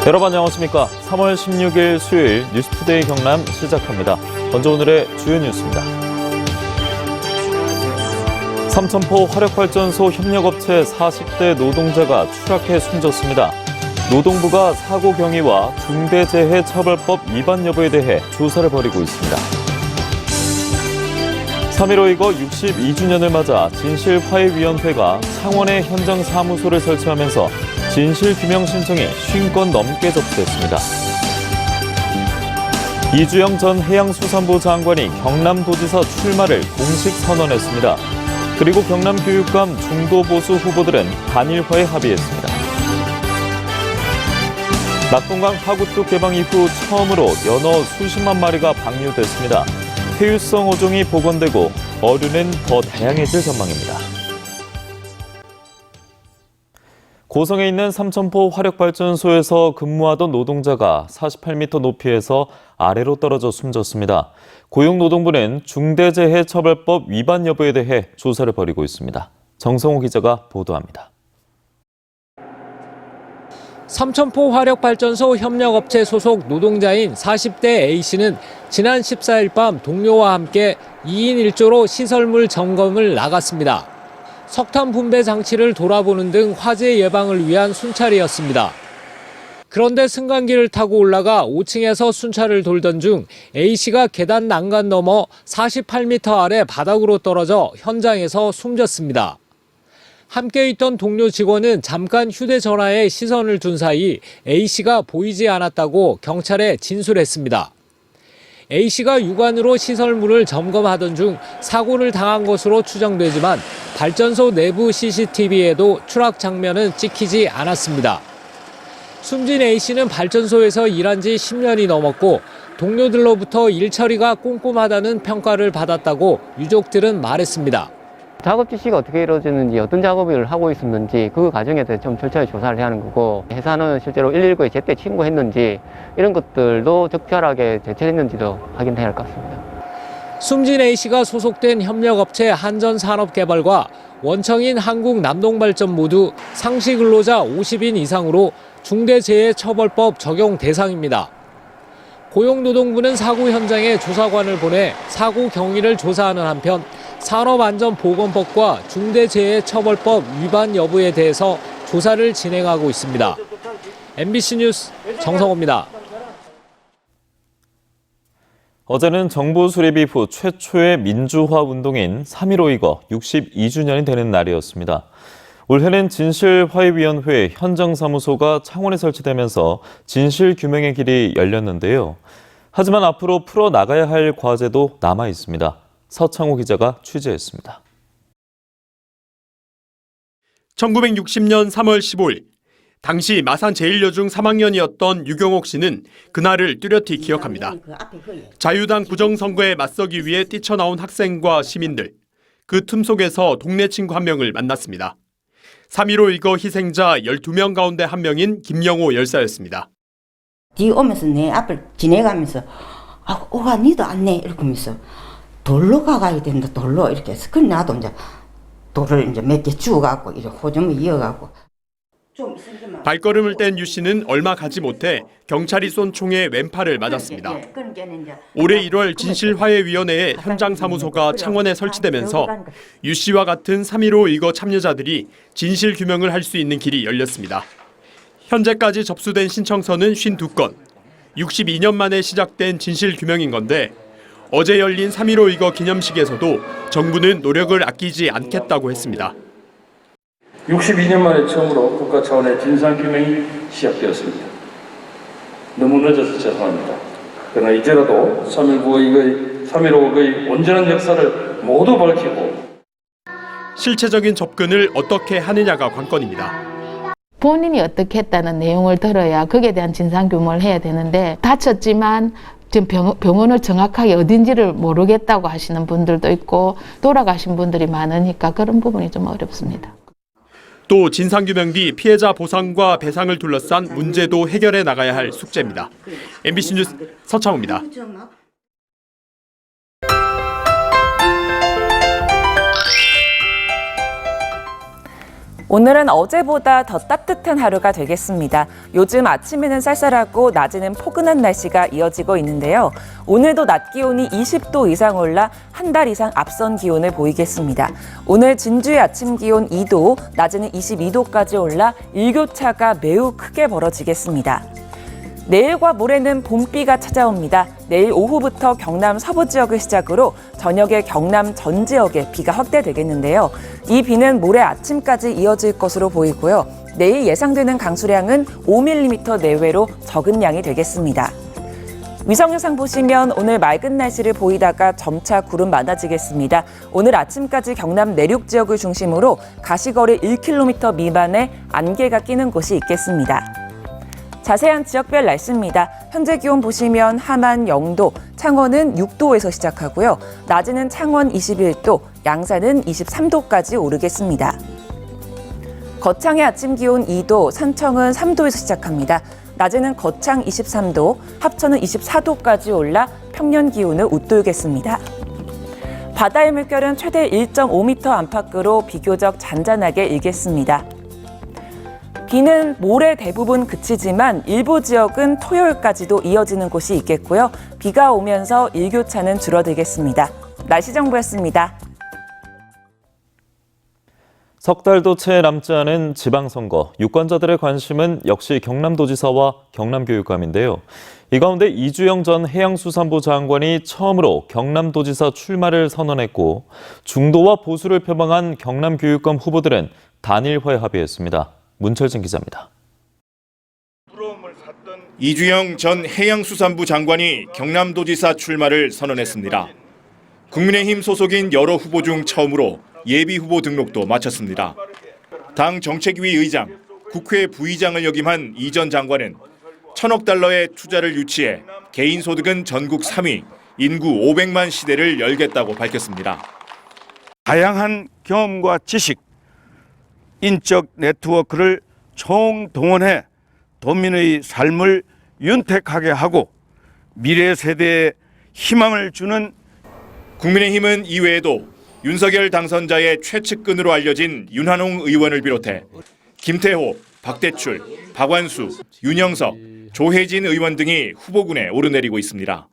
여러분 안녕하십니까. 3월 16일 수요일 뉴스투데이 경남 시작합니다. 먼저 오늘의 주요 뉴스입니다. 삼천포 화력발전소 협력업체 40대 노동자가 추락해 숨졌습니다. 노동부가 사고 경위와 중대재해처벌법 위반 여부에 대해 조사를 벌이고 있습니다. 3.15 이거 62주년을 맞아 진실화해위원회가 창원에 현장 사무소를 설치하면서 진실규명 신청이 50건 넘게 접수됐습니다. 이주영 전 해양수산부 장관이 경남도지사 출마를 공식 선언했습니다. 그리고 경남교육감 중도보수 후보들은 단일화에 합의했습니다. 낙동강 하구뚝 개방 이후 처음으로 연어 수십만 마리가 방류됐습니다. 회유성 어종이 복원되고 어류는 더 다양해질 전망입니다. 고성에 있는 삼천포 화력발전소에서 근무하던 노동자가 48m 높이에서 아래로 떨어져 숨졌습니다. 고용노동부는 중대재해처벌법 위반 여부에 대해 조사를 벌이고 있습니다. 정성호 기자가 보도합니다. 삼천포 화력발전소 협력업체 소속 노동자인 40대 A씨는 지난 14일 밤 동료와 함께 2인 1조로 시설물 점검을 나갔습니다. 석탄 분배 장치를 돌아보는 등 화재 예방을 위한 순찰이었습니다. 그런데 승강기를 타고 올라가 5층에서 순찰을 돌던 중 A씨가 계단 난간 넘어 48m 아래 바닥으로 떨어져 현장에서 숨졌습니다. 함께 있던 동료 직원은 잠깐 휴대전화에 시선을 둔 사이 A씨가 보이지 않았다고 경찰에 진술했습니다. A씨가 육안으로 시설물을 점검하던 중 사고를 당한 것으로 추정되지만 발전소 내부 CCTV에도 추락 장면은 찍히지 않았습니다. 숨진 A씨는 발전소에서 일한 지 10년이 넘었고 동료들로부터 일 처리가 꼼꼼하다는 평가를 받았다고 유족들은 말했습니다. 작업 지시가 어떻게 이루어지는지, 어떤 작업을 하고 있었는지 그 과정에 대해서 좀 철저히 조사를 해야 하는 거고, 회사는 실제로 119에 제때 신고했는지 이런 것들도 적절하게 대처했는지도 확인해야 할 것 같습니다. 숨진 A씨가 소속된 협력업체 한전산업개발과 원청인 한국남동발전 모두 상시 근로자 50인 이상으로 중대재해처벌법 적용 대상입니다. 고용노동부는 사고 현장에 조사관을 보내 사고 경위를 조사하는 한편 산업안전보건법과 중대재해처벌법 위반 여부에 대해서 조사를 진행하고 있습니다. MBC 뉴스 정성호입니다. 어제는 정부 수립 이후 최초의 민주화 운동인 3.15 이거 62주년이 되는 날이었습니다. 올해는 진실화해위원회 현장사무소가 창원에 설치되면서 진실규명의 길이 열렸는데요. 하지만 앞으로 풀어나가야 할 과제도 남아 있습니다. 서창호 기자가 취재했습니다. 1960년 3월 15일, 당시 마산 제1여중 3학년이었던 유경옥 씨는 그날을 뚜렷이 기억합니다. 자유당 부정선거에 맞서기 위해 뛰쳐나온 학생과 시민들, 그 틈 속에서 동네 친구 한 명을 만났습니다. 3.15 이거 희생자 12명 가운데 한 명인 김영호 열사였습니다. 뒤 오면서 내 앞을 지나가면서 오가 니도 안내 이렇게 하면서 돌로 가야 된다 돌로 이렇게 해서 그럼 나도 이제 돌을 이제 몇 개 주워갖고 이렇게 호점을 이어갖고 발걸음을 뗀 유 씨는 얼마 가지 못해 경찰이 쏜 총에 왼팔을 맞았습니다. 올해 1월 진실화해위원회의 현장사무소가 창원에 설치되면서 유 씨와 같은 3.15 이거 참여자들이 진실규명을 할 수 있는 길이 열렸습니다. 현재까지 접수된 신청서는 52건, 62년 만에 시작된 진실규명인 건데 어제 열린 3.15 이거 기념식에서도 정부는 노력을 아끼지 않겠다고 했습니다. 62년 만에 처음으로 국가 차원의 진상규명이 시작되었습니다. 너무 늦어서 죄송합니다. 그러나 이제라도 3.15의 온전한 역사를 모두 밝히고 실체적인 접근을 어떻게 하느냐가 관건입니다. 본인이 어떻게 했다는 내용을 들어야 거기에 대한 진상규명을 해야 되는데 다쳤지만 지금 병원을 정확하게 어딘지를 모르겠다고 하시는 분들도 있고 돌아가신 분들이 많으니까 그런 부분이 좀 어렵습니다. 또 진상규명 뒤 피해자 보상과 배상을 둘러싼 문제도 해결해 나가야 할 숙제입니다. MBC 뉴스 서창호입니다. 오늘은 어제보다 더 따뜻한 하루가 되겠습니다. 요즘 아침에는 쌀쌀하고 낮에는 포근한 날씨가 이어지고 있는데요. 오늘도 낮 기온이 20도 이상 올라 한 달 이상 앞선 기온을 보이겠습니다. 오늘 진주의 아침 기온 2도, 낮에는 22도까지 올라 일교차가 매우 크게 벌어지겠습니다. 내일과 모레는 봄비가 찾아옵니다. 내일 오후부터 경남 서부 지역을 시작으로 저녁에 경남 전 지역에 비가 확대되겠는데요. 이 비는 모레 아침까지 이어질 것으로 보이고요. 내일 예상되는 강수량은 5mm 내외로 적은 양이 되겠습니다. 위성영상 보시면 오늘 맑은 날씨를 보이다가 점차 구름 많아지겠습니다. 오늘 아침까지 경남 내륙 지역을 중심으로 가시거리 1km 미만의 안개가 끼는 곳이 있겠습니다. 자세한 지역별 날씨입니다. 현재 기온 보시면 함안 0도, 창원은 6도에서 시작하고요. 낮에는 창원 21도, 양산은 23도까지 오르겠습니다. 거창의 아침 기온 2도, 산청은 3도에서 시작합니다. 낮에는 거창 23도, 합천은 24도까지 올라 평년 기온을 웃돌겠습니다. 바다의 물결은 최대 1.5m 안팎으로 비교적 잔잔하게 일겠습니다. 비는 모레 대부분 그치지만 일부 지역은 토요일까지도 이어지는 곳이 있겠고요. 비가 오면서 일교차는 줄어들겠습니다. 날씨 정보였습니다. 석 달도 채 남지 않은 지방선거, 유권자들의 관심은 역시 경남도지사와 경남교육감인데요. 이 가운데 이주영 전 해양수산부 장관이 처음으로 경남도지사 출마를 선언했고 중도와 보수를 표방한 경남교육감 후보들은 단일화에 합의했습니다. 문철진 기자입니다. 이주영 전 해양수산부 장관이 경남도지사 출마를 선언했습니다. 국민의힘 소속인 여러 후보 중 처음으로 예비후보 등록도 마쳤습니다. 당 정책위 의장, 국회 부의장을 역임한 이 전 장관은 1,000억 달러의 투자를 유치해 개인 소득은 전국 3위, 인구 500만 시대를 열겠다고 밝혔습니다. 다양한 경험과 지식, 인적 네트워크를 총동원해 도민의 삶을 윤택하게 하고 미래 세대에 희망을 주는 국민의힘은 이외에도 윤석열 당선자의 최측근으로 알려진 윤한홍 의원을 비롯해 김태호, 박대출, 박완수, 윤영석, 조혜진 의원 등이 후보군에 오르내리고 있습니다.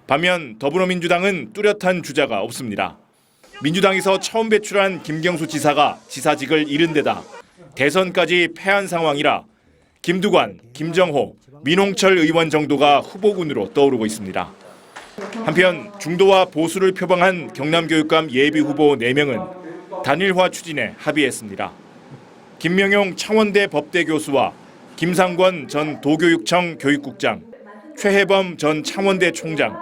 반면 더불어민주당은 뚜렷한 주자가 없습니다. 민주당에서 처음 배출한 김경수 지사가 지사직을 잃은 데다 대선까지 패한 상황이라 김두관, 김정호, 민홍철 의원 정도가 후보군으로 떠오르고 있습니다. 한편 중도와 보수를 표방한 경남교육감 예비후보 4명은 단일화 추진에 합의했습니다. 김명용 창원대 법대 교수와 김상권 전 도교육청 교육국장, 최혜범 전 창원대 총장,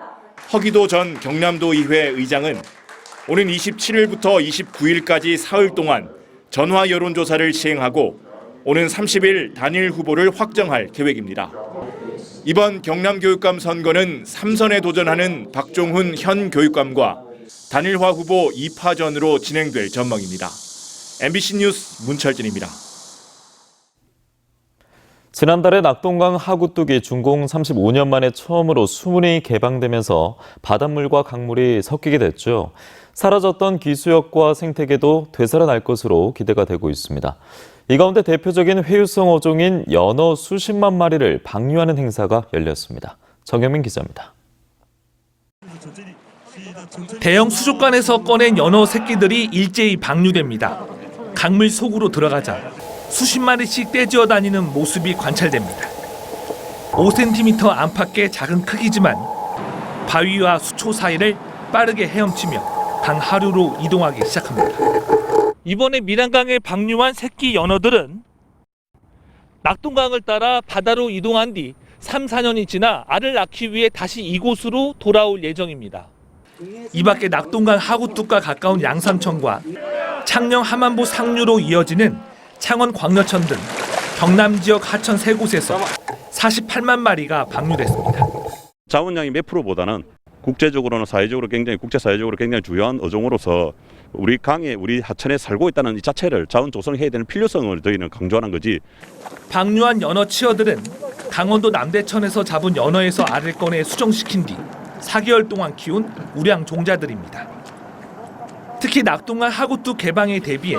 허기도 전 경남도의회 의장은 오는 27일부터 29일까지 사흘 동안 전화 여론조사를 시행하고 오는 30일 단일 후보를 확정할 계획입니다. 이번 경남교육감 선거는 3선에 도전하는 박종훈 현 교육감과 단일화 후보 2파전으로 진행될 전망입니다. MBC 뉴스 문철진입니다. 지난달에 낙동강 하구뚝이 준공 35년 만에 처음으로 수문이 개방되면서 바닷물과 강물이 섞이게 됐죠. 사라졌던 기수역과 생태계도 되살아날 것으로 기대가 되고 있습니다. 이 가운데 대표적인 회유성 어종인 연어 수십만 마리를 방류하는 행사가 열렸습니다. 정현민 기자입니다. 대형 수족관에서 꺼낸 연어 새끼들이 일제히 방류됩니다. 강물 속으로 들어가자 수십 마리씩 떼지어 다니는 모습이 관찰됩니다. 5cm 안팎의 작은 크기지만 바위와 수초 사이를 빠르게 헤엄치며 단 하루로 이동하기 시작합니다. 이번에 밀양강에 방류한 새끼 연어들은 낙동강을 따라 바다로 이동한 뒤 3, 4년이 지나 알을 낳기 위해 다시 이곳으로 돌아올 예정입니다. 이 밖에 낙동강 하구뚝과 가까운 양산천과 창녕 함안보 상류로 이어지는 창원 광려천 등 경남 지역 하천 3곳에서 48만 마리가 방류됐습니다. 자원량이 몇 프로보다는 국제적으로는 국제사회적으로 굉장히 중요한 어종으로서 우리 강에 우리 하천에 살고 있다는 이 자체를 자원 조성해야 되는 필요성을 저희는 강조하는 거지. 방류한 연어 치어들은 강원도 남대천에서 잡은 연어에서 알을 꺼내 수정시킨 뒤 4개월 동안 키운 우량 종자들입니다. 특히 낙동강 하구뚝 개방에 대비해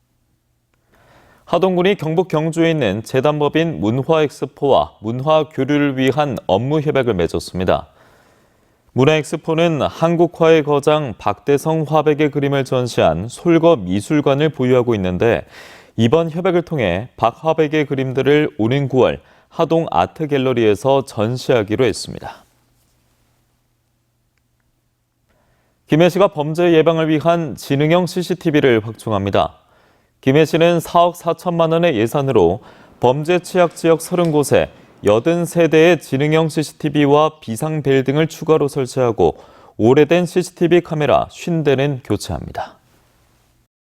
하동군이 경북 경주에 있는 재단법인 문화엑스포와 문화교류를 위한 업무 협약을 맺었습니다. 문화엑스포는 한국화의 거장 박대성 화백의 그림을 전시한 솔거 미술관을 보유하고 있는데 이번 협약을 통해 박 화백의 그림들을 오는 9월 하동 아트갤러리에서 전시하기로 했습니다. 김해시가 범죄 예방을 위한 지능형 CCTV를 확충합니다. 김해시는 4억 4천만 원의 예산으로 범죄 취약 지역 30곳에 80세대의 지능형 CCTV와 비상벨 등을 추가로 설치하고 오래된 CCTV 카메라 50대는 교체합니다.